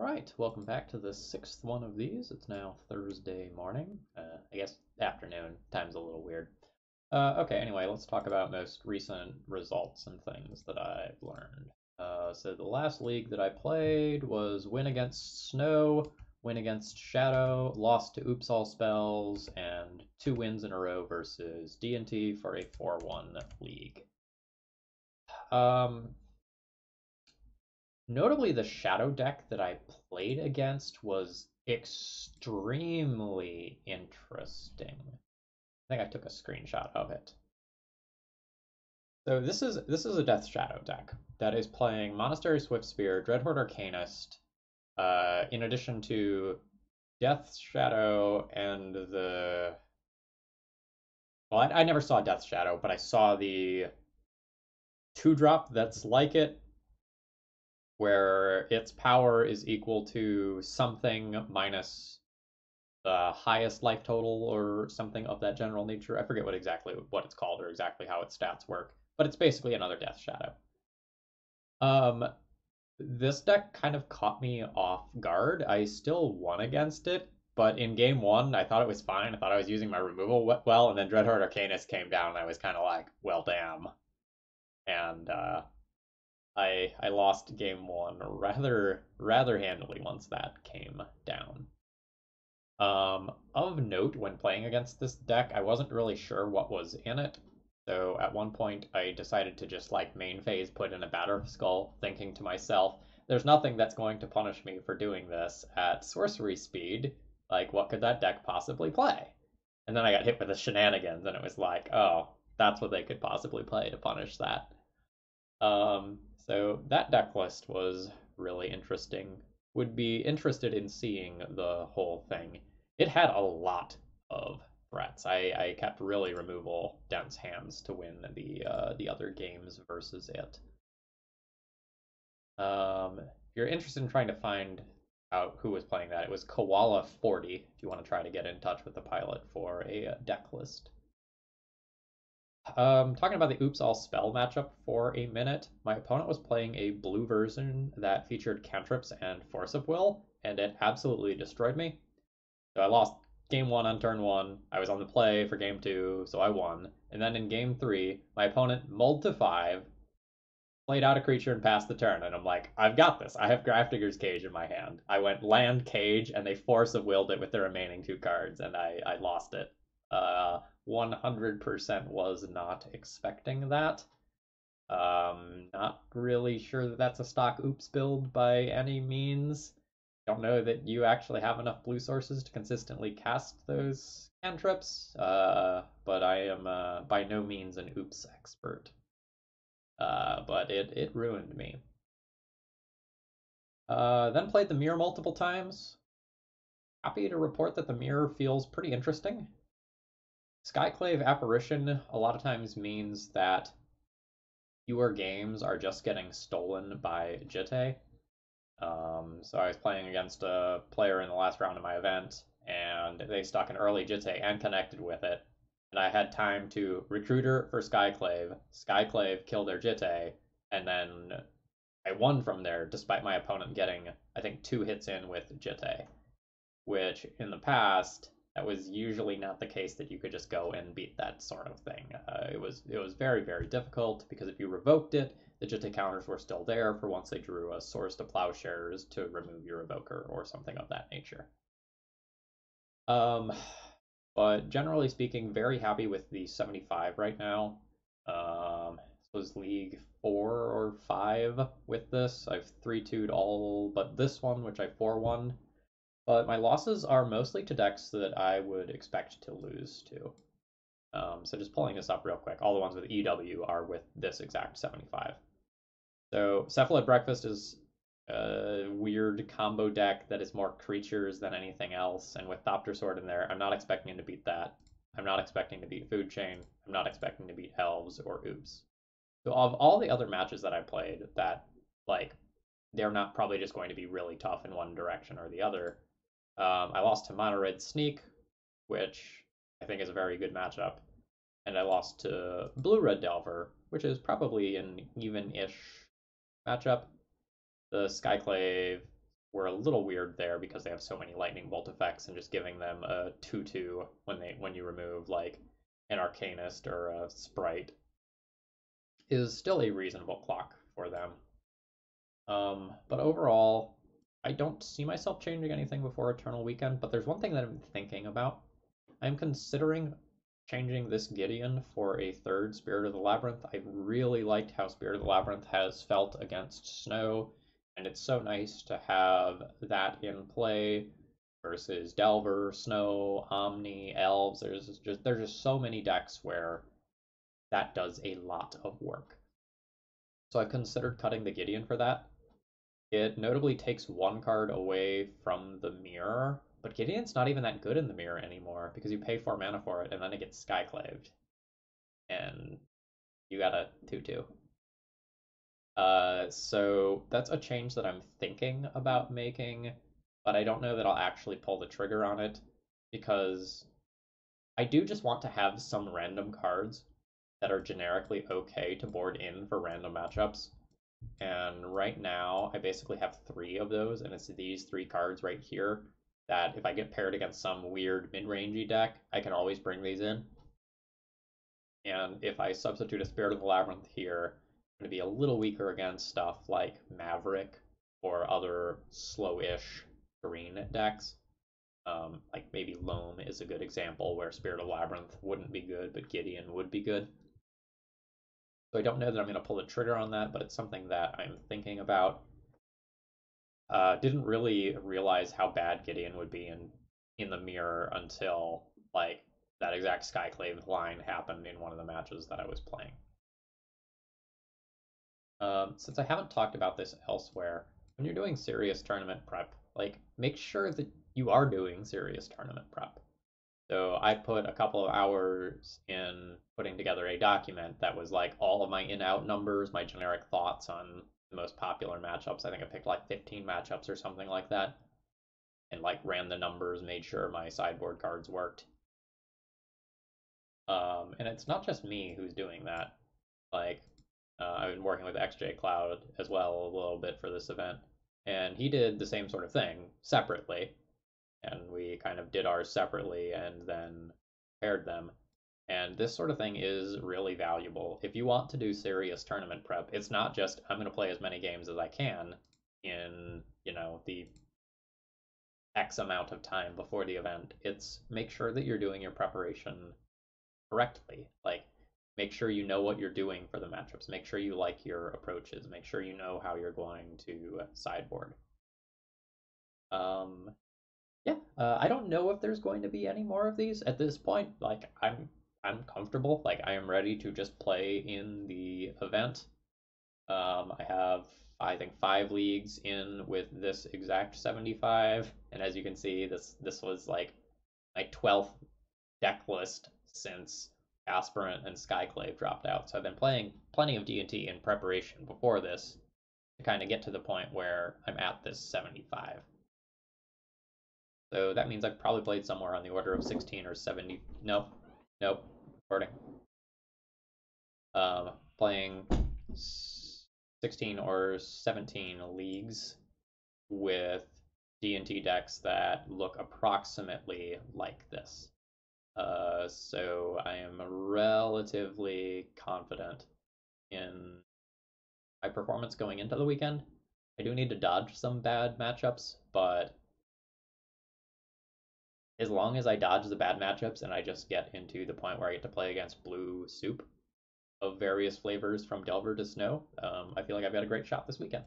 Alright, welcome back to the sixth one of these. It's now Thursday morning. I guess afternoon. Time's a little weird. Okay, anyway, let's talk about most recent results and things that I've learned. So the last league that I played was win against Snow, win against Shadow, lost to Oops All Spells, and 2 wins in a row versus D&T for a 4-1 league. Notably, the Shadow deck that I played against was extremely interesting. I think I took a screenshot of it. So this is a Death Shadow deck that is playing Monastery Swiftspear, Dreadhorde Arcanist, in addition to Death Shadow and the I never saw Death Shadow, but I saw the 2-drop that's like it, where its power is equal to something minus the highest life total or something of that general nature. I forget what it's called or exactly how its stats work, but it's basically another Death Shadow. This deck kind of caught me off guard. I still won against it, but in game one, I thought it was fine. I thought I was using my removal well, and then Dreadhorde Arcanist came down, and I was kind of like, well, damn. And I lost game one rather handily once that came down. Of note, when playing against this deck, I wasn't really sure what was in it. So at one point, I decided to just like main phase put in a Batter Skull, thinking to myself, there's nothing that's going to punish me for doing this at sorcery speed. Like, what could that deck possibly play? And then I got hit with the shenanigans, and it was like, oh, that's what they could possibly play to punish that. So that deck list was really interesting. Would be interested in seeing the whole thing. It had a lot of threats. I kept really removal dense hands to win the other games versus it. If you're interested in trying to find out who was playing that, it was Koala40. If you want to try to get in touch with the pilot for a deck list. Talking about the Oops All Spell matchup for a minute, my opponent was playing a blue version that featured cantrips and Force of Will, and it absolutely destroyed me. So I lost game one on turn one. I was on the play for game two, so I won. And then in game three, my opponent mulled to 5, played out a creature, and passed the turn. And I'm like, I've got this. I have Grafdigger's Cage in my hand. I went land Cage, and they Force of Willed it with the remaining 2 cards, and I lost it. 100% was not expecting that. Not really sure that that's a stock oops build by any means. Don't know that you actually have enough blue sources to consistently cast those cantrips, but I am by no means an oops expert. But it ruined me. Then played the mirror multiple times. Happy to report that the mirror feels pretty interesting. Skyclave Apparition a lot of times means that fewer games are just getting stolen by Jitte. So I was playing against a player in the last round of my event, and they stuck an early Jitte and connected with it. And I had time to Recruiter for Skyclave. Skyclave killed their Jitte, and then I won from there, despite my opponent getting, I think, 2 hits in with Jitte, which in the past that was usually not the case that you could just go and beat that sort of thing. It was very, very difficult because if you revoked it, the Jitte counters were still there for once they drew a Swords to Plowshares to remove your evoker or something of that nature. But generally speaking, very happy with the 75 right now. This was League 4 or 5 with this. I've 3-2'd all but this one, which I 4-1. But my losses are mostly to decks that I would expect to lose to. So just pulling this up real quick, all the ones with EW are with this exact 75. So Cephalid Breakfast is a weird combo deck that is more creatures than anything else, and with Thopter Sword in there, I'm not expecting to beat that. I'm not expecting to beat Food Chain. I'm not expecting to beat Elves or Oops. So of all the other matches that I played that, like, they're not probably just going to be really tough in one direction or the other, I lost to Mono Red Sneak, which I think is a very good matchup. And I lost to Blue Red Delver, which is probably an even-ish matchup. The Skyclave were a little weird there because they have so many lightning bolt effects, and just giving them a 2/2 when you remove like an Arcanist or a Sprite is still a reasonable clock for them. But overall, I don't see myself changing anything before Eternal Weekend, but there's one thing that I'm thinking about. I'm considering changing this Gideon for a third Spirit of the Labyrinth. I really liked how Spirit of the Labyrinth has felt against Snow, and it's so nice to have that in play versus Delver, Snow, Omni, Elves. There's just so many decks where that does a lot of work. So I've considered cutting the Gideon for that. It notably takes one card away from the mirror, but Gideon's not even that good in the mirror anymore because you pay 4 mana for it and then it gets skyclaved. And you got a 2/2. So that's a change that I'm thinking about making, but I don't know that I'll actually pull the trigger on it because I do just want to have some random cards that are generically okay to board in for random matchups. And right now, I basically have 3 of those, and it's these 3 cards right here that if I get paired against some weird mid-rangey deck, I can always bring these in. And if I substitute a Spirit of the Labyrinth here, I'm going to be a little weaker against stuff like Maverick or other slow-ish green decks. Like maybe Loam is a good example where Spirit of the Labyrinth wouldn't be good, but Gideon would be good. So I don't know that I'm going to pull the trigger on that, but it's something that I'm thinking about. Didn't really realize how bad Gideon would be in the mirror until like that exact Skyclave line happened in one of the matches that I was playing. Since I haven't talked about this elsewhere, when you're doing serious tournament prep, like make sure that you are doing serious tournament prep. So I put a couple of hours in putting together a document that was like all of my in-out numbers, my generic thoughts on the most popular matchups. I think I picked like 15 matchups or something like that, and like ran the numbers, made sure my sideboard cards worked. And it's not just me who's doing that. Like I've been working with XJ Cloud as well a little bit for this event, and he did the same sort of thing separately, and we kind of did ours separately and then paired them. And this sort of thing is really valuable. If you want to do serious tournament prep, it's not just I'm going to play as many games as I can in, the X amount of time before the event. It's make sure that you're doing your preparation correctly. Like make sure you know what you're doing for the matchups. Make sure you like your approaches. Make sure you know how you're going to sideboard. Um, yeah, I don't know if there's going to be any more of these at this point. Like I'm comfortable. Like I am ready to just play in the event. I have I think 5 leagues in with this exact 75, and as you can see, this was like my 12th deck list since Aspirant and Skyclave dropped out. So I've been playing plenty of D&T in preparation before this to kind of get to the point where I'm at this 75. So that means I've probably played somewhere on the order of 16 or 70. Nope. Nope. Recording. Playing 16 or 17 leagues with D&T decks that look approximately like this. So I am relatively confident in my performance going into the weekend. I do need to dodge some bad matchups, but as long as I dodge the bad matchups and I just get into the point where I get to play against blue soup of various flavors from Delver to Snow, I feel like I've got a great shot this weekend.